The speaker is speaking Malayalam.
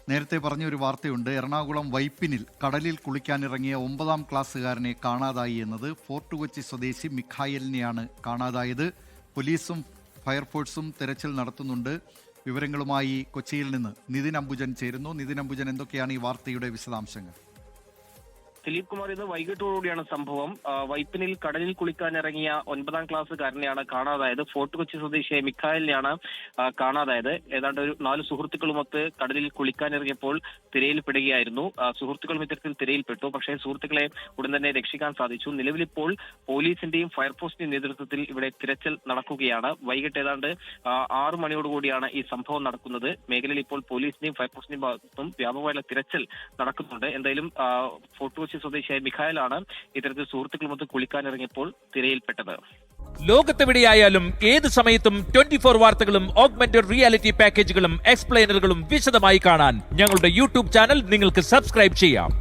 നേരത്തെ പറഞ്ഞൊരു വാർത്തയുണ്ട്. എറണാകുളം വൈപ്പിനിൽ കടലിൽ കുളിക്കാനിറങ്ങിയ 9ാം ക്ലാസ്സുകാരനെ കാണാതായി എന്നത്. ഫോർട്ട് കൊച്ചി സ്വദേശി മിഖായലിനെയാണ് കാണാതായത്. പോലീസും ഫയർഫോഴ്സും തെരച്ചിൽ നടത്തുന്നുണ്ട്. വിവരങ്ങളുമായി കൊച്ചിയിൽ നിന്ന് നിതിൻ അംബുജൻ ചേരുന്നു. നിതിൻ അംബുജൻ, എന്തൊക്കെയാണ് ഈ വാർത്തയുടെ വിശദാംശങ്ങൾ? ദിലീപ് കുമാർ, ഇത് വൈകിട്ടോടുകൂടിയാണ് സംഭവം. വൈപ്പിനിൽ കടലിൽ കുളിക്കാനിറങ്ങിയ 9ാം ക്ലാസ്സുകാരനെയാണ് കാണാതായത്. ഫോർട്ട് കൊച്ചി സ്വദേശിയായ മിഖായലിനെയാണ് കാണാതായത്. ഏതാണ്ട് ഒരു 4 സുഹൃത്തുക്കളുമൊത്ത് കടലിൽ കുളിക്കാനിറങ്ങിയപ്പോൾ തിരയിൽപ്പെടുകയായിരുന്നു. സുഹൃത്തുക്കളും ഇത്തരത്തിൽ തിരയിൽപ്പെട്ടു. പക്ഷേ സുഹൃത്തുക്കളെ ഉടൻ തന്നെ രക്ഷിക്കാൻ സാധിച്ചു. നിലവിലിപ്പോൾ പോലീസിന്റെയും ഫയർഫോഴ്സിന്റെയും നേതൃത്വത്തിൽ ഇവിടെ തിരച്ചിൽ നടക്കുകയാണ്. വൈകിട്ട് ഏതാണ്ട് 6 മണിയോടുകൂടിയാണ് ഈ സംഭവം നടക്കുന്നത്. മേഖലയിൽ ഇപ്പോൾ പോലീസിന്റെയും ഫയർഫോഴ്സിന്റെയും ഭാഗത്തും വ്യാപകമായ തിരച്ചിൽ നടക്കുന്നുണ്ട്. എന്തായാലും ഫോർട്ട് കൊച്ചി സ്വദേശിയായ മിഖായലാണ് ഇത്തരത്തിൽ സുഹൃത്തുക്കളുമൊത്ത് കുളിക്കാനിറങ്ങിയപ്പോൾ തിരയിൽപ്പെട്ടത്. ലോകത്തെവിടെയായാലും ഏത് സമയത്തും 24 വാർത്തകളും ഓഗ്മെന്റഡ് റിയാലിറ്റി പാക്കേജുകളും എക്സ്പ്ലെയിനറുകളും വിശദമായി കാണാൻ ഞങ്ങളുടെ യൂട്യൂബ് ചാനൽ നിങ്ങൾക്ക് സബ്സ്ക്രൈബ് ചെയ്യാം.